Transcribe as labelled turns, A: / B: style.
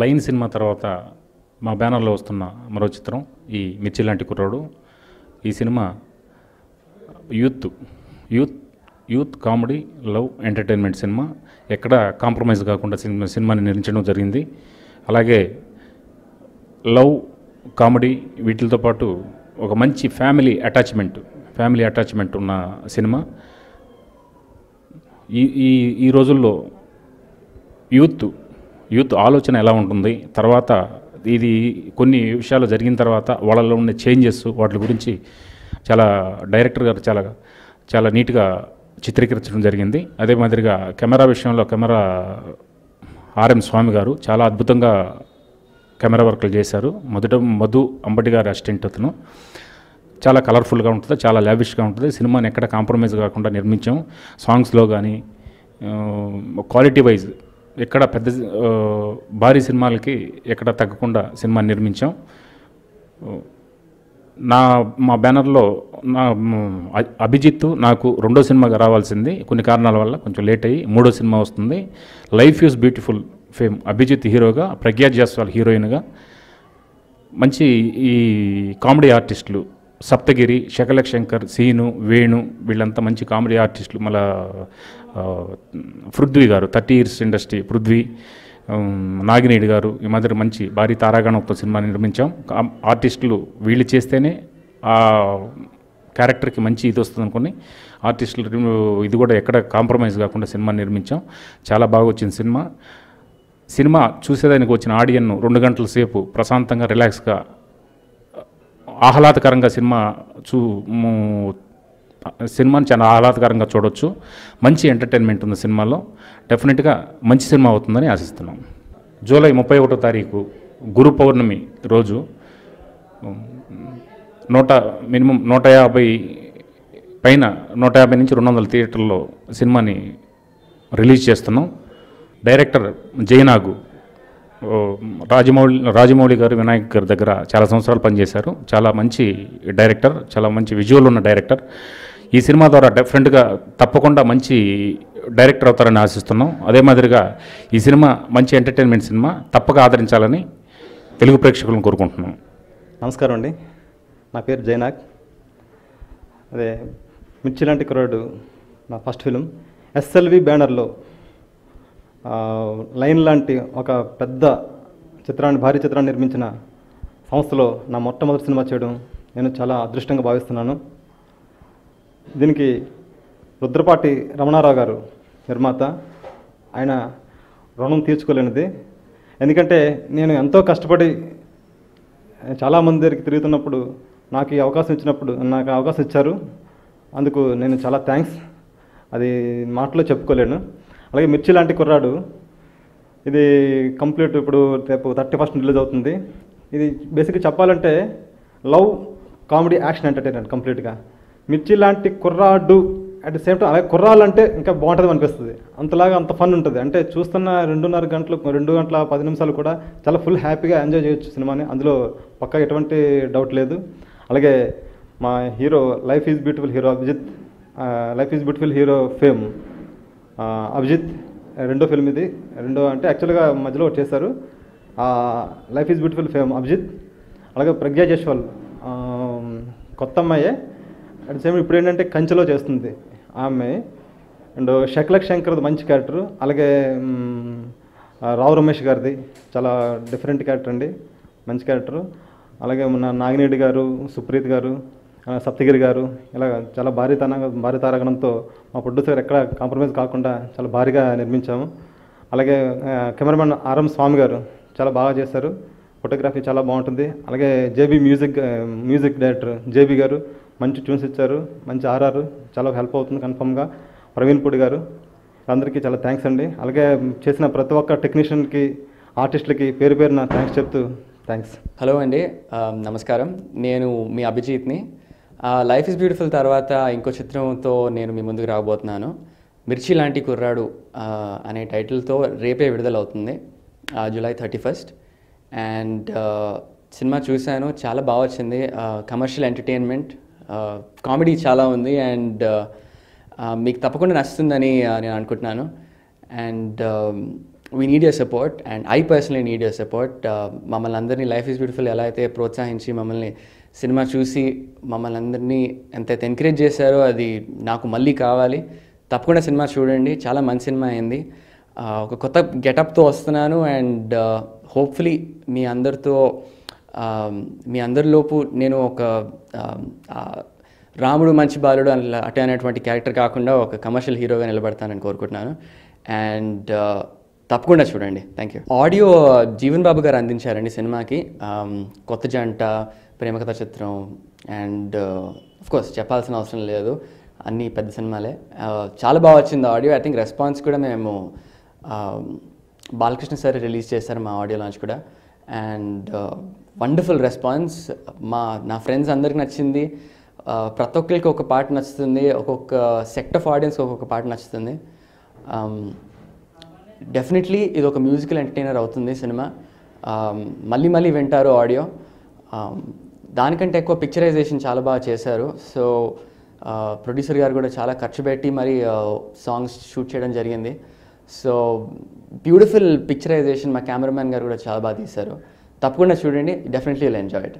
A: Line cinema తర్వాత మా బ్యానర్లో వస్తున్న మరో చిత్రం ఈ మిర్చి లాంటి కుర్రాడు. ఈ cinema youth youth youth comedy love entertainment cinema. ఎక్కడ కాంప్రమైజ్ కాకుండా సినిమాని నిర్మించడం జరిగింది. అలాగే లవ్ కామెడీ వీటితో పాటు ఒక మంచి ఫ్యామిలీ అటాచ్మెంట్ ఉన్న సినిమా. ఈ ఈ ఈ రోజుల్లో యూత్ ఆలోచన ఎలా ఉంటుంది, తర్వాత ఇది కొన్ని విషయాలు జరిగిన తర్వాత వాళ్ళలో ఉన్న చేంజెస్ వాటి గురించి డైరెక్టర్ గారు చాలా నీట్గా చిత్రీకరించడం జరిగింది. అదే మాదిరిగా కెమెరా విషయంలో ఆర్ఎం స్వామి గారు చాలా అద్భుతంగా కెమెరా వర్క్లు చేశారు. మధు అంబటి గారి అసిస్టెంట్ అతను. చాలా కలర్ఫుల్గా ఉంటుంది, చాలా లావిష్గా ఉంటుంది. సినిమాని ఎక్కడ కాంప్రమైజ్ కాకుండా నిర్మించాం. సాంగ్స్లో కానీ క్వాలిటీ వైజ్ ఎక్కడ భారీ సినిమాలకి ఎక్కడ తగ్గకుండా సినిమా నిర్మించాం. మా బ్యానర్లో అభిజిత్ నాకు రెండో సినిమాగా రావాల్సింది, కొన్ని కారణాల వల్ల కొంచెం లేట్ అయ్యి మూడో సినిమా వస్తుంది. Life is beautiful fame Abhijit హీరోగా, ప్రజ్ఞా జైస్వాల్ హీరోయిన్గా. మంచి ఈ కామెడీ ఆర్టిస్టులు సప్తగిరి, శకలక్ శంకర్, సీను, వేణు వీళ్ళంతా మంచి కామెడీ ఆర్టిస్టులు. మళ్ళా పృథ్వీ గారు 30 years ఇండస్ట్రీ పృథ్వీ, నాగినేడి గారు ఈ మాదిరి మంచి భారీ తారాగణంతో సినిమా నిర్మించాం. ఆర్టిస్టులు వీళ్ళు చేస్తేనే ఆ క్యారెక్టర్కి మంచి ఇది వస్తుంది అనుకుని ఆర్టిస్టులు ఇది కూడా ఎక్కడ కాంప్రమైజ్ కాకుండా సినిమా నిర్మించాం. చాలా బాగా వచ్చింది సినిమా చూసేదానికి వచ్చిన ఆడియన్ 2 గంటల సేపు ప్రశాంతంగా రిలాక్స్గా ఆహ్లాదకరంగా సినిమాని చాలా ఆహ్లాదకరంగా చూడవచ్చు. మంచి ఎంటర్టైన్మెంట్ ఉంది సినిమాలో. డెఫినెట్గా మంచి సినిమా అవుతుందని ఆశిస్తున్నాం. జూలై 31వ తారీఖు గురు పౌర్ణమి రోజు మినిమం 150 పైన 150 నుంచి 200 థియేటర్లో సినిమాని రిలీజ్ చేస్తున్నాం. డైరెక్టర్ జయనాగు, రాజమౌళి గారు, వినాయక్ గారి దగ్గర చాలా సంవత్సరాలు పనిచేశారు. చాలా మంచి డైరెక్టర్, చాలా మంచి విజువల్ ఉన్న డైరెక్టర్. ఈ సినిమా ద్వారా డెఫినెట్గా తప్పకుండా మంచి డైరెక్టర్ అవుతారని ఆశిస్తున్నాం. అదే మాదిరిగా ఈ సినిమా మంచి ఎంటర్టైన్మెంట్ సినిమా, తప్పక ఆదరించాలని తెలుగు ప్రేక్షకులను కోరుకుంటున్నాం.
B: నమస్కారం అండి, నా పేరు జైనాగ్. అదే మిర్చి లాంటి కుర్రాడు నా ఫస్ట్ ఫిలిం. ఎస్ఎల్వి బ్యానర్లో లైన్ లాంటి ఒక పెద్ద భారీ చిత్రాన్ని నిర్మించిన సంస్థలో నా మొట్టమొదటి సినిమా చేయడం నేను చాలా అదృష్టంగా భావిస్తున్నాను. దీనికి రుద్రపాటి రమణారావు గారు నిర్మాత. ఆయన రుణం తీర్చుకోలేనిది. ఎందుకంటే నేను ఎంతో కష్టపడి చాలామంది దగ్గరికి తిరుగుతున్నప్పుడు నాకు అవకాశం ఇచ్చారు. అందుకు నేను చాలా థ్యాంక్స్. అది మాటలో చెప్పుకోలేను. అలాగే మిర్చి లాంటి కుర్రాడు ఇది కంప్లీట్ ఇప్పుడు రేపు 31st రిలీజ్ అవుతుంది. ఇది బేసిక్గా చెప్పాలంటే లవ్ కామెడీ యాక్షన్ ఎంటర్టైన్మెంట్ కంప్లీట్గా. మిర్చి లాంటి కుర్రాడు అట్ ది సేమ్ టైం అలాగే కుర్రాళ్ళు అంటే ఇంకా బాగుంటుంది అనిపిస్తుంది. అంత ఫన్ ఉంటుంది. అంటే చూస్తున్న 2 గంటల 10 నిమిషాలు కూడా చాలా ఫుల్ హ్యాపీగా ఎంజాయ్ చేయొచ్చు సినిమాని. అందులో పక్కా ఎటువంటి డౌట్ లేదు. అలాగే మా hero life is beautiful hero fame Abhijit. రెండో ఫిల్మ్ ఇది. అంటే యాక్చువల్గా మధ్యలో చేశారు. Life is beautiful fame Abhijit. అలాగే ప్రజ్ఞా జైస్వాల్ కొత్త అమ్మాయే. అట్ సేమ్ ఇప్పుడు ఏంటంటే కంచెలో చేస్తుంది ఆ అమ్మాయి. అండ్ శకలక్ శంకర్ది మంచి క్యారెక్టర్. అలాగే రావు రమేష్ గారిది చాలా డిఫరెంట్ క్యారెక్టర్ అండి, మంచి క్యారెక్టర్. అలాగే మన నాగినేడి గారు, సుప్రీత్ గారు, సప్తగిరి గారు ఇలా చాలా భారీ తారాగణంతో మా ప్రొడ్యూసర్ ఎక్కడ కాంప్రమైజ్ కాకుండా చాలా భారీగా నిర్మించాము. అలాగే కెమెరామెన్ ఆర్ఎం స్వామి గారు చాలా బాగా చేశారు. ఫోటోగ్రఫీ చాలా బాగుంటుంది. అలాగే జేబీ మ్యూజిక్ డైరెక్టర్ జేబీ గారు మంచి ట్యూన్స్ ఇచ్చారు. మంచి ఆర్ఆర్ చాలా హెల్ప్ అవుతుంది కన్ఫర్మ్గా. ప్రవీణ్ పూడి గారు, అందరికీ చాలా థ్యాంక్స్ అండి. అలాగే చేసిన ప్రతి ఒక్క టెక్నీషియన్కి, ఆర్టిస్టులకి పేరున థ్యాంక్స్ చెప్తూ థ్యాంక్స్.
C: హలో అండి, నమస్కారం. నేను మీ అభిజిత్ని. లైఫ్ ఈజ్ బ్యూటిఫుల్ తర్వాత ఇంకో చిత్రంతో నేను మీ ముందుకు రాబోతున్నాను. మిర్చి లాంటి కుర్రాడు అనే టైటిల్తో రేపే విడుదలవుతుంది, జూలై 31st. అండ్ సినిమా చూశాను, చాలా బాగా వచ్చింది. కమర్షియల్ ఎంటర్టైన్మెంట్, కామెడీ చాలా ఉంది. అండ్ మీకు తప్పకుండా నచ్చుతుందని నేను అనుకుంటున్నాను. And we need your support and I personally need your support. మమ్మల్ని అందరినీ లైఫ్ ఈజ్ బ్యూటిఫుల్ ఎలా అయితే ప్రోత్సహించి మమ్మల్ని సినిమా చూసి మమ్మల్ని అందరినీ ఎంతైతే ఎంకరేజ్ చేశారో అది నాకు మళ్ళీ కావాలి. తప్పకుండా సినిమా చూడండి, చాలా మంచి సినిమా అయింది. ఒక కొత్త గెటప్తో వస్తున్నాను అండ్ హోప్ఫుల్లీ మీ అందరిలోపు నేను ఒక రాముడు మంచి బాలుడు అటే అనేటువంటి క్యారెక్టర్ కాకుండా ఒక కమర్షియల్ హీరోగా నిలబడతానని కోరుకుంటున్నాను. అండ్ తప్పకుండా చూడండి. Thank you. ఆడియో జీవన్ బాబు గారు అందించారండి సినిమాకి. కొత్త జంట, ప్రేమకథ చిత్రం అండ్ కోర్స్ చెప్పాల్సిన అవసరం లేదు, అన్నీ పెద్ద సినిమాలే. చాలా బాగా వచ్చింది ఆడియో. ఐ థింక్ రెస్పాన్స్ కూడా మేము బాలకృష్ణ సార్ రిలీజ్ చేశారు మా ఆడియో లాంచ్ కూడా. And wonderful response. నా ఫ్రెండ్స్ అందరికి నచ్చింది. ప్రతి ఒక్కరికి ఒక పాట నచ్చుతుంది, ఒక్కొక్క సెక్ట్ ఆఫ్ ఆడియన్స్ ఒక్కొక్క పాట నచ్చుతుంది. డెఫినెట్లీ ఇది ఒక మ్యూజికల్ ఎంటర్టైనర్ అవుతుంది సినిమా. మళ్ళీ మళ్ళీ వింటారు ఆడియో. దానికంటే ఎక్కువ పిక్చరైజేషన్ చాలా బాగా చేశారు. సో ప్రొడ్యూసర్ గారు కూడా చాలా ఖర్చు పెట్టి మరి సాంగ్స్ షూట్ చేయడం జరిగింది. So beautiful picturisation. మా కెమెరామ్యాన్ గారు కూడా చాలా బాగా తీశారు. తప్పకుండా చూడండి, డెఫినెట్లీ విల్ ఎంజాయ్ ఇట్.